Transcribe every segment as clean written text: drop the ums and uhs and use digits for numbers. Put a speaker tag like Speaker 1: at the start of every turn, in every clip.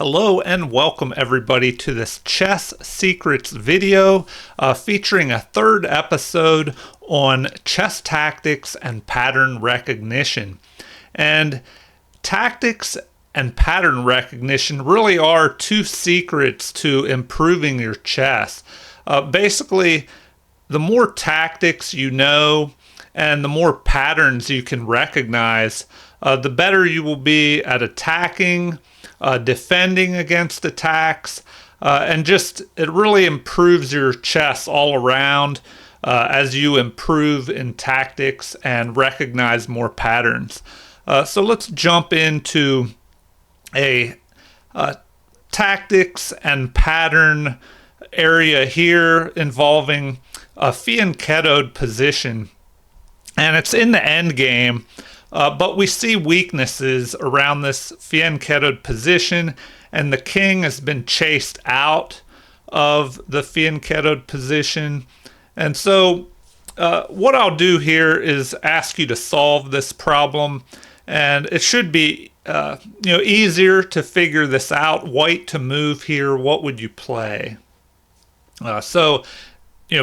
Speaker 1: Hello and welcome everybody to this Chess Secrets video featuring a third episode on chess tactics and pattern recognition. And tactics and pattern recognition really are two secrets to improving your chess. Basically, the more tactics you know and the more patterns you can recognize, the better you will be at attacking, defending against attacks, and just it really improves your chess all around as you improve in tactics and recognize more patterns. So let's jump into a tactics and pattern area here involving a fianchettoed position. And it's in the end game, but we see weaknesses around this fianchettoed position, and the king has been chased out of the fianchettoed position. And so what I'll do here is ask you to solve this problem, and it should be easier to figure this out. White to move here, what would you play? So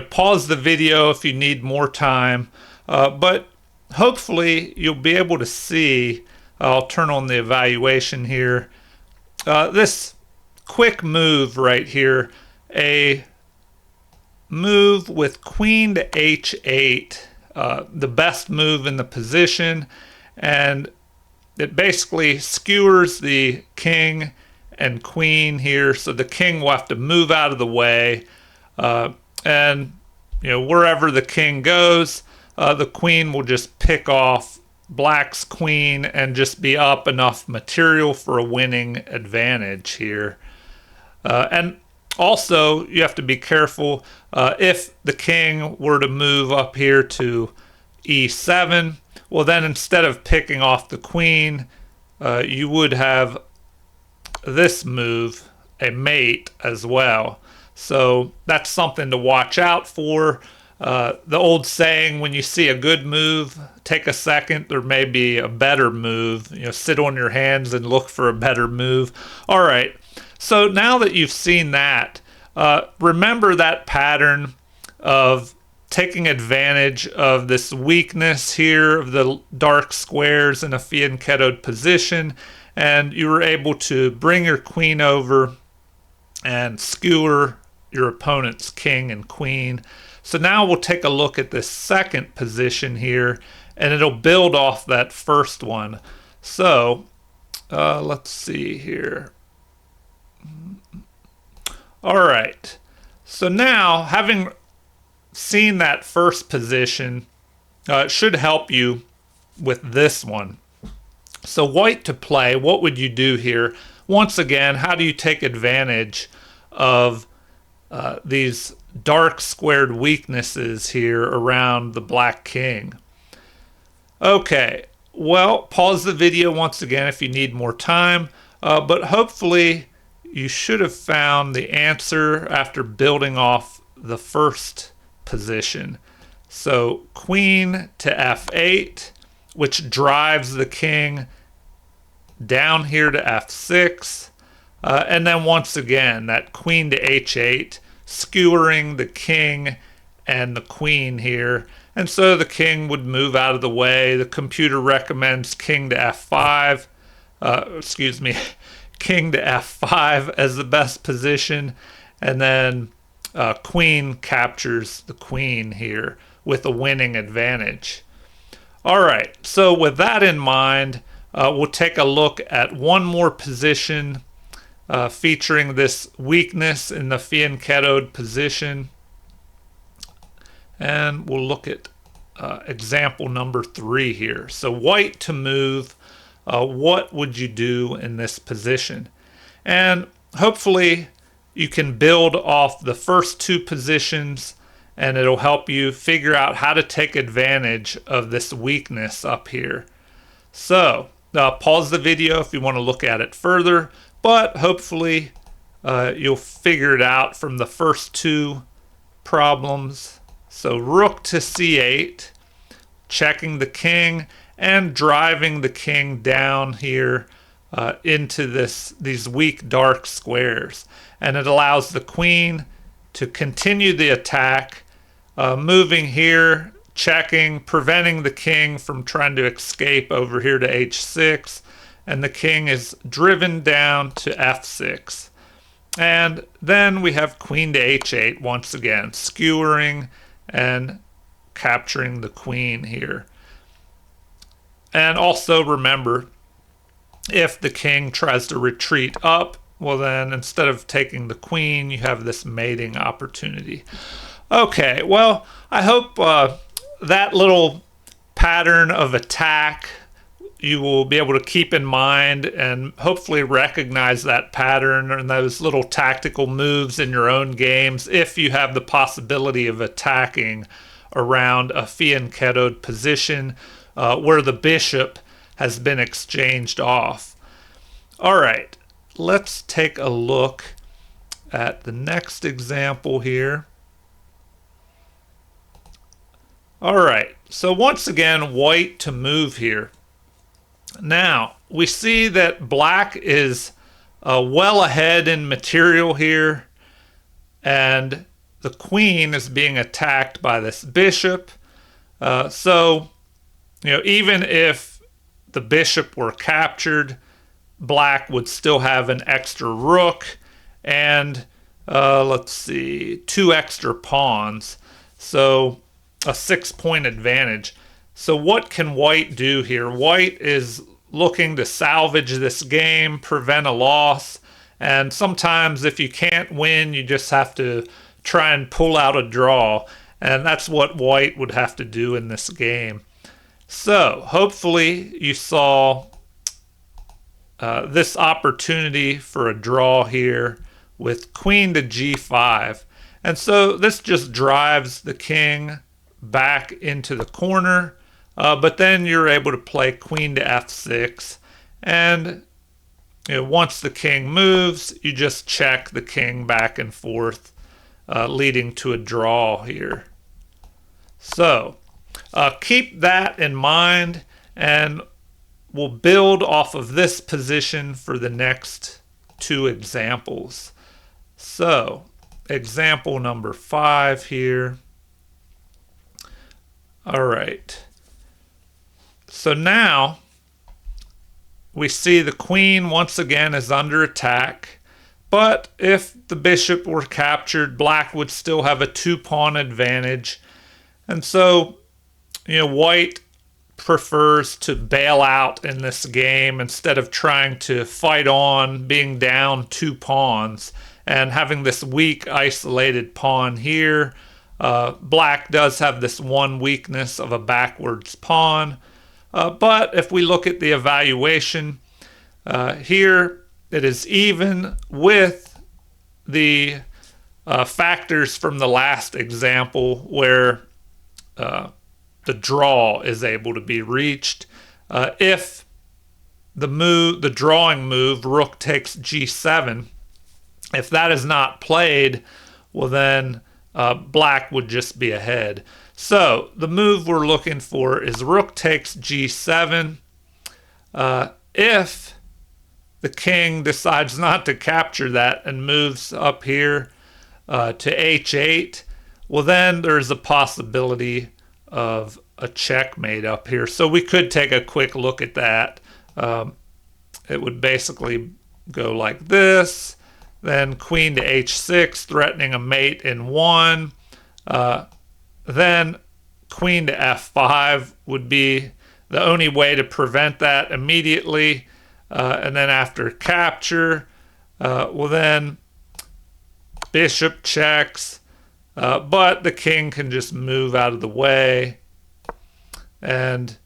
Speaker 1: pause the video if you need more time. But hopefully you'll be able to see, I'll turn on the evaluation here, this quick move right here, a move with queen to h8, the best move in the position, and it basically skewers the king and queen here, so the king will have to move out of the way, and wherever the king goes, the queen will just pick off black's queen and just be up enough material for a winning advantage here. And also, you have to be careful if the king were to move up here to e7, well then instead of picking off the queen, you would have this move, a mate as well. So that's something to watch out for. The old saying, when you see a good move, take a second, there may be a better move. Sit on your hands and look for a better move. All right, so now that you've seen that, remember that pattern of taking advantage of this weakness here of the dark squares in a fianchettoed position, and you were able to bring your queen over and skewer your opponent's king and queen. So now we'll take a look at this second position here, and it'll build off that first one. So let's see here. All right. So now, having seen that first position, it should help you with this one. So white to play, what would you do here? Once again, how do you take advantage of these dark squared weaknesses here around the black king? Okay, well, pause the video once again if you need more time, but hopefully you should have found the answer after building off the first position. So queen to f8, which drives the king down here to f6, and then once again that queen to h8, skewering the king and the queen here, and so the king would move out of the way. The computer recommends king to f5, king to f5 as the best position, and then queen captures the queen here with a winning advantage. All right, so with that in mind, we'll take a look at one more position featuring this weakness in the fianchettoed position, and we'll look at example number 3 here. So white to move, what would you do in this position? And hopefully you can build off the first two positions, and it'll help you figure out how to take advantage of this weakness up here. So pause the video if you want to look at it further, but hopefully you'll figure it out from the first two problems. So rook to c8, checking the king and driving the king down here into these weak dark squares. And it allows the queen to continue the attack, moving here, checking, preventing the king from trying to escape over here to h6. And the king is driven down to f6. And then we have queen to h8 once again, skewering and capturing the queen here. And also remember, if the king tries to retreat up, well then instead of taking the queen, you have this mating opportunity. Okay, well, I hope that little pattern of attack you will be able to keep in mind and hopefully recognize that pattern and those little tactical moves in your own games if you have the possibility of attacking around a fianchettoed position where the bishop has been exchanged off. All right, let's take a look at the next example here. All right, so once again, white to move here. Now, we see that black is well ahead in material here, and the queen is being attacked by this bishop. So, even if the bishop were captured, black would still have an extra rook and, let's see, 2 extra pawns. So, a 6-point advantage. So what can white do here? White is looking to salvage this game, prevent a loss, and sometimes if you can't win, you just have to try and pull out a draw, and that's what white would have to do in this game. So hopefully you saw this opportunity for a draw here with queen to g5, and so this just drives the king back into the corner. But then you're able to play queen to f6, and once the king moves, you just check the king back and forth, leading to a draw here. So keep that in mind, and we'll build off of this position for the next 2 examples. So example number 5 here. All right. So now we see the queen once again is under attack, but if the bishop were captured, black would still have a 2-pawn advantage. And so, white prefers to bail out in this game instead of trying to fight on, being down 2 pawns and having this weak isolated pawn here. Black does have this one weakness of a backwards pawn. But if we look at the evaluation, here it is even with the factors from the last example where the draw is able to be reached. If the drawing move, rook takes g7, if that is not played, well then black would just be ahead. So the move we're looking for is rook takes g7. If the king decides not to capture that and moves up here to h8, well then there's a possibility of a checkmate up here. So we could take a quick look at that. It would basically go like this, then queen to h6, threatening a mate in 1. Then queen to f5 would be the only way to prevent that immediately. And then after capture, well then bishop checks, but the king can just move out of the way. And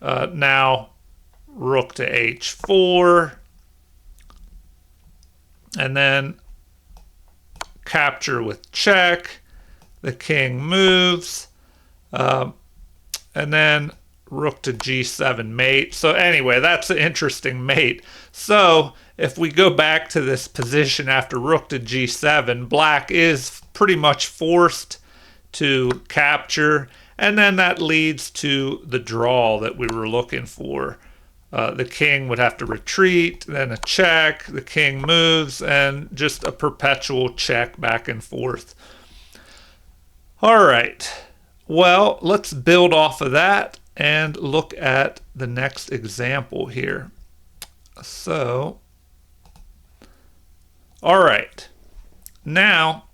Speaker 1: now rook to h4. And then capture with check. The king moves, and then rook to g7 mate. So anyway, that's an interesting mate. So if we go back to this position after rook to g7, black is pretty much forced to capture, and then that leads to the draw that we were looking for. the king would have to retreat, then a check, the king moves, and just a perpetual check back and forth. All right, well, let's build off of that and look at the next example here. So, all right, now,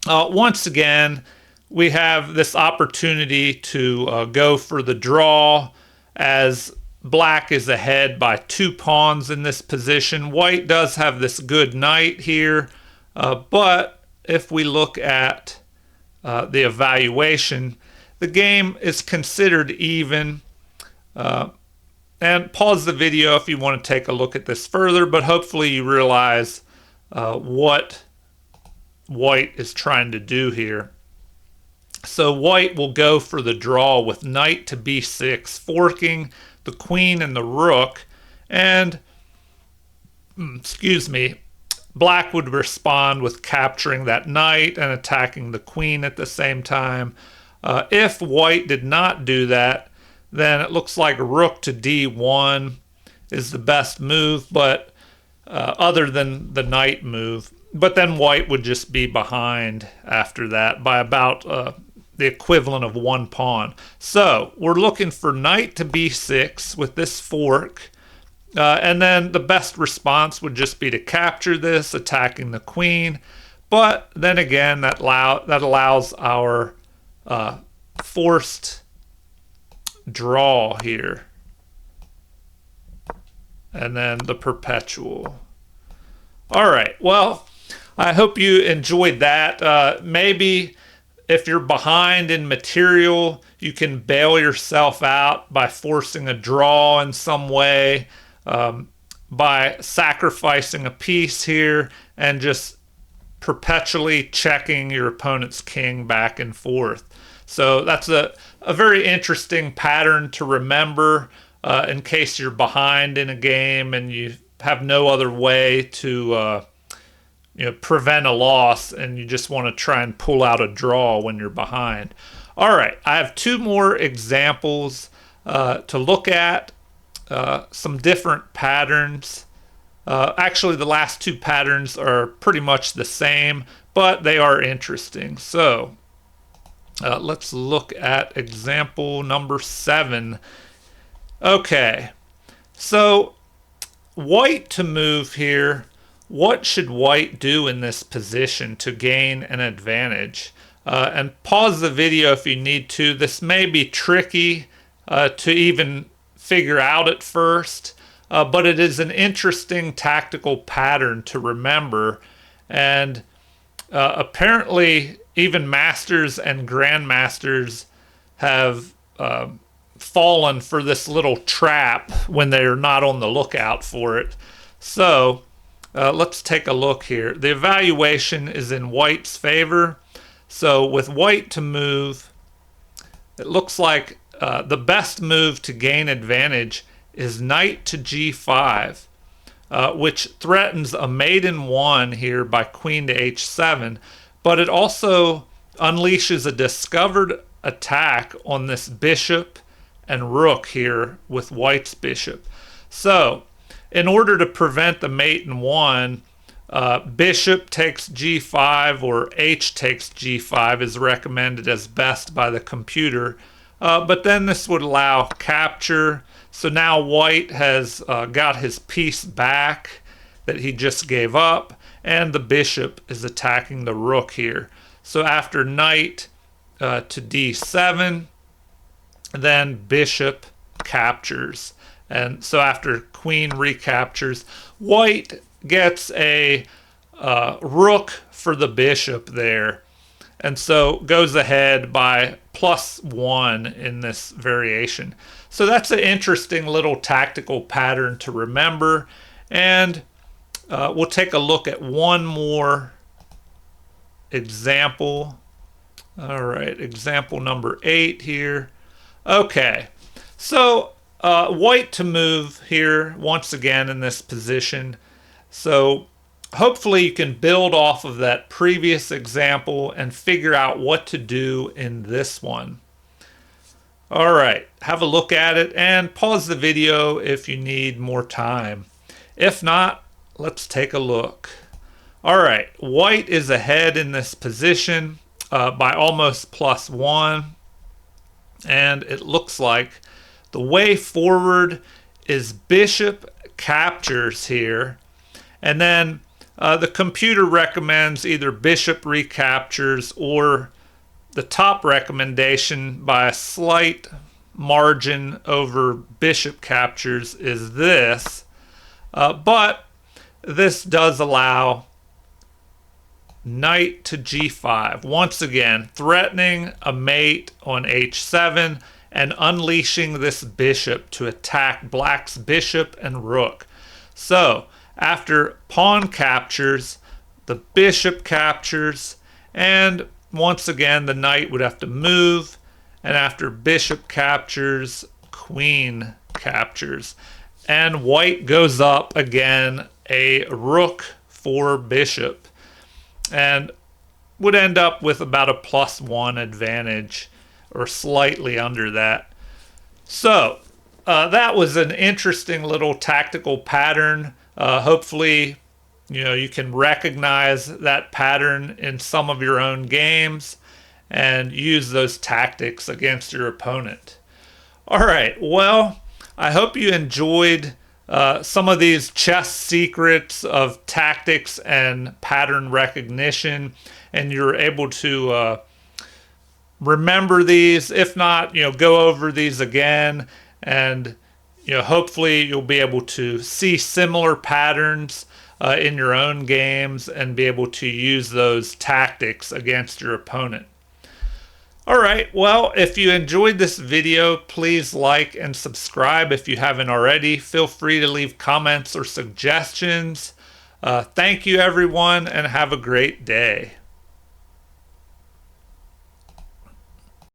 Speaker 1: once again, we have this opportunity to go for the draw as black is ahead by 2 pawns in this position. White does have this good knight here, but if we look at the evaluation, the game is considered even. And pause the video if you want to take a look at this further, but hopefully you realize what white is trying to do here. So white will go for the draw with knight to b6, forking the queen and the rook, and black would respond with capturing that knight and attacking the queen at the same time. If white did not do that, then it looks like rook to d1 is the best move, but other than the knight move. But then white would just be behind after that by about the equivalent of 1 pawn. So we're looking for knight to b6 with this fork. And then the best response would just be to capture this, attacking the queen. But then again, that allows our forced draw here. And then the perpetual. All right, well, I hope you enjoyed that. Maybe if you're behind in material, you can bail yourself out by forcing a draw in some way, by sacrificing a piece here and just perpetually checking your opponent's king back and forth. So that's a very interesting pattern to remember in case you're behind in a game and you have no other way to prevent a loss and you just want to try and pull out a draw when you're behind. All right, I have 2 more examples to look at, some different patterns. Actually, the last 2 patterns are pretty much the same, but they are interesting. So let's look at example number 7. Okay, so white to move here. What should white do in this position to gain an advantage? And pause the video if you need to. This may be tricky to even figure out at first, but it is an interesting tactical pattern to remember. And apparently even masters and grandmasters have fallen for this little trap when they're not on the lookout for it. So let's take a look here. The evaluation is in white's favor. So with white to move, it looks like the best move to gain advantage is knight to g5, which threatens a mate in 1 here by queen to h7, but it also unleashes a discovered attack on this bishop and rook here with white's bishop. So in order to prevent the mate in 1, bishop takes g5 or h takes g5 is recommended as best by the computer. But then this would allow capture. So now white has got his piece back that he just gave up, and the bishop is attacking the rook here. So after knight to d7, then bishop captures. And so after queen recaptures, white gets a rook for the bishop there. And so goes ahead by +1 in this variation. So that's an interesting little tactical pattern to remember. And we'll take a look at one more example. All right, example number 8 here. Okay, so white to move here once again in this position. So hopefully you can build off of that previous example and figure out what to do in this one. All right, have a look at it and pause the video if you need more time. If not, let's take a look. All right, white is ahead in this position by almost +1. And it looks like the way forward is bishop captures here. And then the computer recommends either bishop recaptures, or the top recommendation by a slight margin over bishop captures is this. But this does allow knight to g5. Once again, threatening a mate on h7 and unleashing this bishop to attack black's bishop and rook. So, after pawn captures, the bishop captures, and once again the knight would have to move, and after bishop captures, queen captures. And white goes up again, a rook for bishop, and would end up with about a +1 advantage, or slightly under that. So that was an interesting little tactical pattern. Hopefully, you can recognize that pattern in some of your own games and use those tactics against your opponent. All right, well, I hope you enjoyed some of these chess secrets of tactics and pattern recognition, and you're able to remember these. If not, go over these again, and hopefully you'll be able to see similar patterns in your own games and be able to use those tactics against your opponent. All right, well, if you enjoyed this video, please like and subscribe if you haven't already. Feel free to leave comments or suggestions. Thank you, everyone, and have a great day.